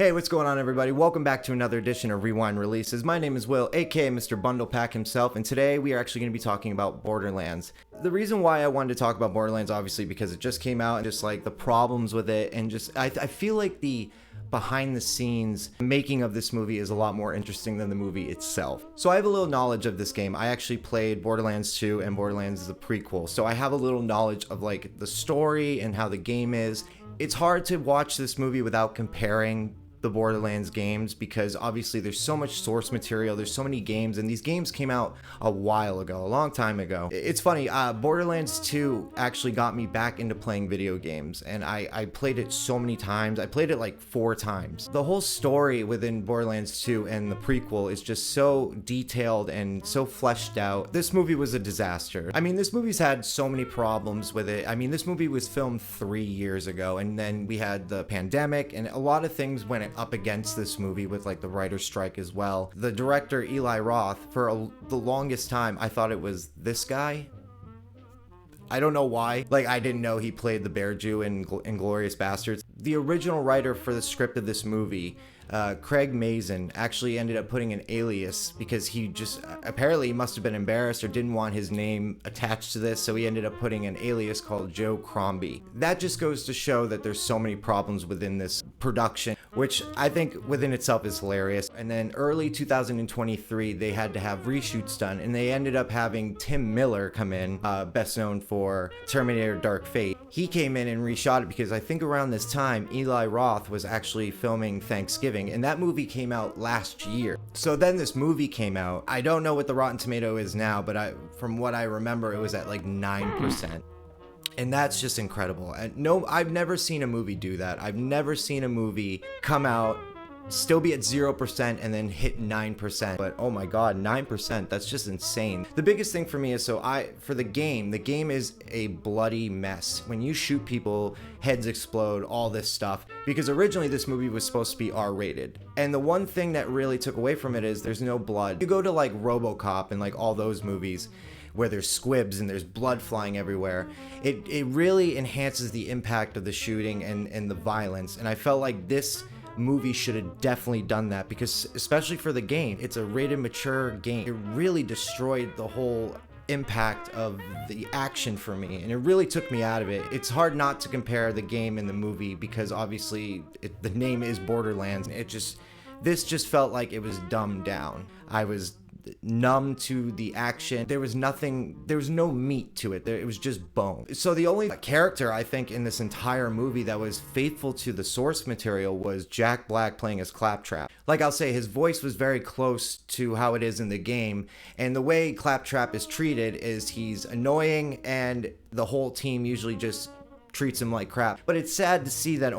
Hey, what's going on, everybody? Welcome back to another edition of Rewind Releases. My name is Will, aka Mr. Bundle Pack himself, and today we are actually going to be talking about Borderlands. The reason why I wanted to talk about Borderlands, obviously, because it just came out and just like the problems with it, and just I feel like the behind the scenes making of this movie is a lot more interesting than the movie itself. So I have a little knowledge of this game. I actually played Borderlands 2 and Borderlands is a prequel. So I have a little knowledge of like the story and how the game is. It's hard to watch this movie without comparing the Borderlands games because obviously there's so much source material, there's so many games, and these games came out a while ago, a long time ago. It's funny, Borderlands 2 actually got me back into playing video games, and I played it so many times. I played it like 4 times. The whole story within Borderlands 2 and the prequel is just so detailed and so fleshed out. This movie was a disaster. I mean, this movie's had so many problems with it. I mean, this movie was filmed 3 years ago, and then we had the pandemic, and a lot of things went up against this movie with like the writer's strike as well. The director Eli Roth, for the longest time I thought it was this guy. I don't know why. Like, I didn't know he played the Bear Jew in Inglourious Bastards. The original writer for the script of this movie, Craig Mazin, actually ended up putting an alias because he just apparently must have been embarrassed or didn't want his name attached to this, so he ended up putting an alias called Joe Crombie. That just goes to show that there's so many problems within this production, which I think within itself is hilarious. And then early 2023, they had to have reshoots done, and they ended up having Tim Miller come in, best known for Terminator Dark Fate. He came in and reshot it because I think around this time, Eli Roth was actually filming Thanksgiving, and that movie came out last year. So then this movie came out. I don't know what the Rotten Tomato is now, but from what I remember, it was at like 9%. And that's just incredible. And no, I've never seen a movie do that. I've never seen a movie come out, still be at 0% and then hit 9%. But oh my god, 9%, that's just insane. The biggest thing for me is for the game is a bloody mess. When you shoot people, heads explode, all this stuff. Because originally this movie was supposed to be R-rated. And the one thing that really took away from it is there's no blood. You go to like RoboCop and like all those movies where there's squibs and there's blood flying everywhere, it really enhances the impact of the shooting and the violence. And I felt like this movie should have definitely done that because, especially for the game, it's a rated mature game. It really destroyed the whole impact of the action for me, and it really took me out of it. It's hard not to compare the game and the movie because obviously the name is Borderlands. This just felt like it was dumbed down. I was numb to the action. There was no meat to it. It was just bone. So the only character I think in this entire movie that was faithful to the source material was Jack Black playing as Claptrap. Like I'll say, his voice was very close to how it is in the game, and the way Claptrap is treated is he's annoying and the whole team usually just treats him like crap. But it's sad to see that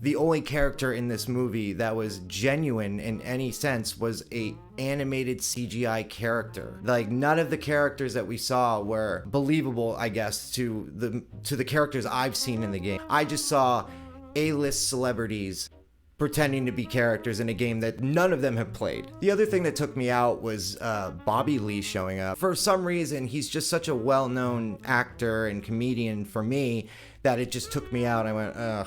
the only character in this movie that was genuine in any sense was a animated CGI character. Like, none of the characters that we saw were believable, I guess, to the characters I've seen in the game. I just saw A-list celebrities pretending to be characters in a game that none of them have played. The other thing that took me out was Bobby Lee showing up. For some reason, he's just such a well-known actor and comedian for me that it just took me out. I went, ugh,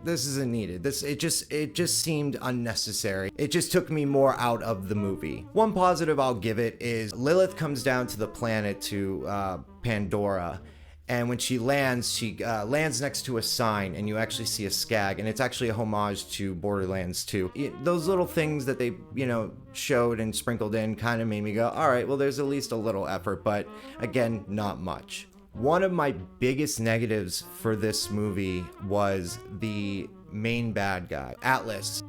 this isn't needed. It just seemed unnecessary. It just took me more out of the movie. One positive I'll give it is Lilith comes down to the planet to Pandora. And when she lands next to a sign, and you actually see a skag, and it's actually a homage to Borderlands 2. Those little things that they, showed and sprinkled in kind of made me go, all right, well, there's at least a little effort, but again, not much. One of my biggest negatives for this movie was the main bad guy, Atlas.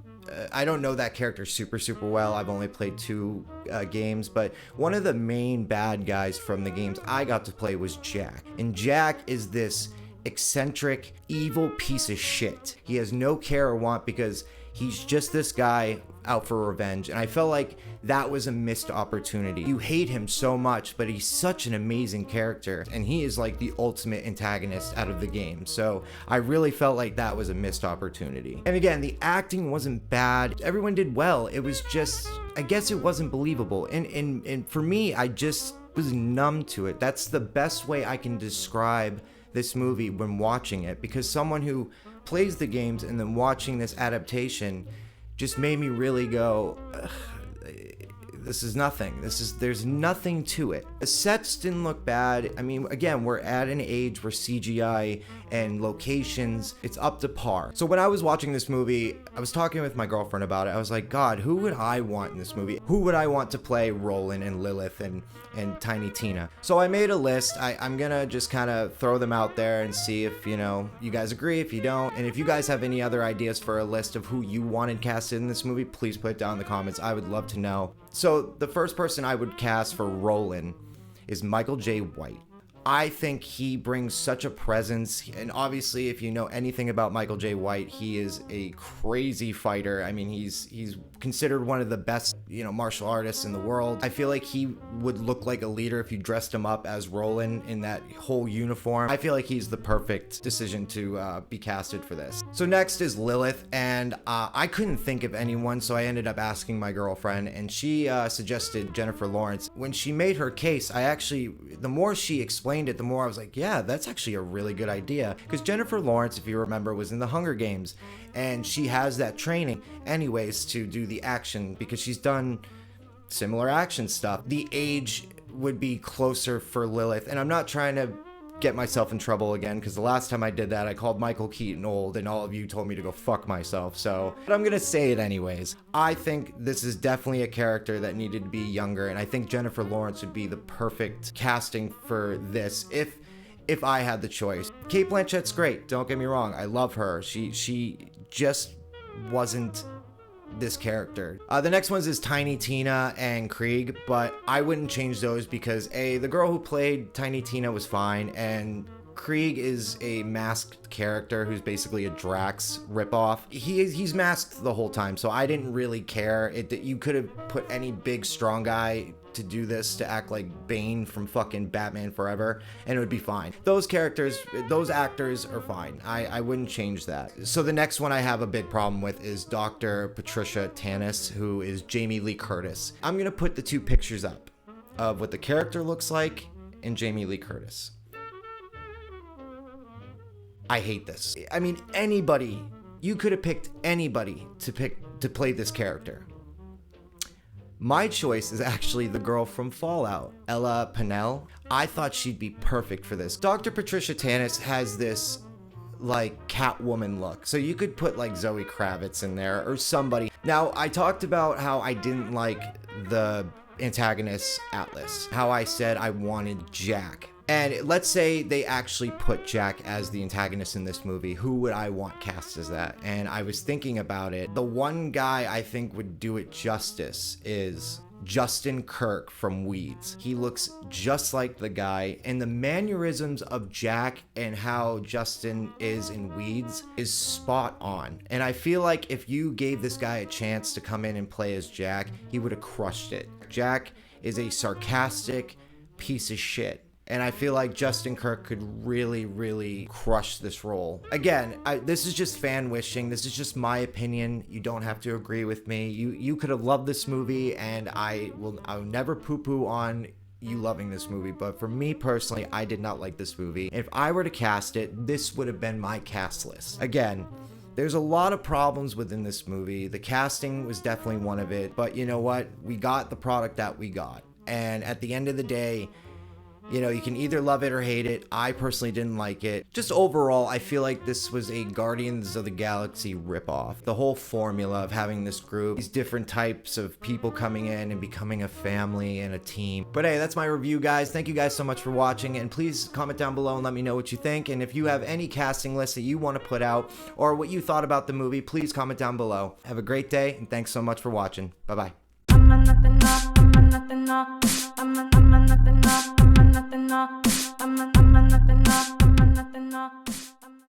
I don't know that character super well. I've only played 2 games, but one of the main bad guys from the games I got to play was Jack. And Jack is this eccentric, evil piece of shit. He has no care or want because he's just this guy out for revenge, and I felt like that was a missed opportunity. You hate him so much, but he's such an amazing character, and he is like the ultimate antagonist out of the game. So I really felt like that was a missed opportunity. And again, the acting wasn't bad. Everyone did well. It was just, I guess it wasn't believable. And for me, I just was numb to it. That's the best way I can describe this movie when watching it, because someone who plays the games and then watching this adaptation just made me really go, ugh, this is nothing. There's nothing to it. The sets didn't look bad. I mean, again, we're at an age where CGI and locations, it's up to par. So when I was watching this movie, I was talking with my girlfriend about it. I was like, God, who would I want in this movie? Who would I want to play Roland and Lilith and Tiny Tina? So I made a list. I'm gonna just kind of throw them out there and see if, you guys agree, if you don't. And if you guys have any other ideas for a list of who you wanted casted in this movie, please put it down in the comments. I would love to know. So the first person I would cast for Roland is Michael J. White. I think he brings such a presence, and obviously if you know anything about Michael J. White, he is a crazy fighter. I mean, he's considered one of the best, martial artists in the world. I feel like he would look like a leader if you dressed him up as Roland in that whole uniform. I feel like he's the perfect decision to be casted for this. So next is Lilith, and I couldn't think of anyone, so I ended up asking my girlfriend, and she suggested Jennifer Lawrence. When she made her case, the more she explained it, the more I was like, yeah, that's actually a really good idea. Because Jennifer Lawrence, if you remember, was in the Hunger Games, and she has that training anyways to do the action because she's done similar action stuff. The age would be closer for Lilith, and I'm not trying to get myself in trouble again, because the last time I did that, I called Michael Keaton old, and all of you told me to go fuck myself, but I'm gonna say it anyways. I think this is definitely a character that needed to be younger, and I think Jennifer Lawrence would be the perfect casting for this if I had the choice. Cate Blanchett's great, don't get me wrong, I love her. She just wasn't this character. The next ones is Tiny Tina and Krieg, but I wouldn't change those because the girl who played Tiny Tina was fine, and Krieg is a masked character who's basically a Drax ripoff. He's masked the whole time, so I didn't really care. You could have put any big strong guy to do this, to act like Bane from fucking Batman Forever, and it would be fine. Those actors are fine. I wouldn't change that. So the next one I have a big problem with is Dr. Patricia Tannis, who is Jamie Lee Curtis. I'm gonna put the two pictures up of what the character looks like and Jamie Lee Curtis. I hate this. I mean, you could have picked anybody to play this character. My choice is actually the girl from Fallout, Ella Pennell. I thought she'd be perfect for this. Dr. Patricia Tannis has this Catwoman look, so you could put Zoe Kravitz in there or somebody. Now, I talked about how I didn't like the antagonist Atlas, how I said I wanted Jack. And let's say they actually put Jack as the antagonist in this movie. Who would I want cast as that? And I was thinking about it. The one guy I think would do it justice is Justin Kirk from Weeds. He looks just like the guy, and the mannerisms of Jack and how Justin is in Weeds is spot on. And I feel like if you gave this guy a chance to come in and play as Jack, he would have crushed it. Jack is a sarcastic piece of shit, and I feel like Justin Kirk could really, really crush this role. Again, this is just fan wishing. This is just my opinion. You don't have to agree with me. You could have loved this movie, and I'll never poo-poo on you loving this movie. But for me personally, I did not like this movie. If I were to cast it, this would have been my cast list. Again, there's a lot of problems within this movie. The casting was definitely one of it. But you know what? We got the product that we got. And at the end of the day, you can either love it or hate it. I personally didn't like it. Just overall, I feel like this was a Guardians of the Galaxy ripoff. The whole formula of having this group, these different types of people coming in and becoming a family and a team. But hey, that's my review, guys. Thank you guys so much for watching, and please comment down below and let me know what you think. And if you have any casting lists that you want to put out or what you thought about the movie, please comment down below. Have a great day, and thanks so much for watching. Bye-bye. I'm a nothing, I'm a nothing, I'm a nothing, I'm a nothing.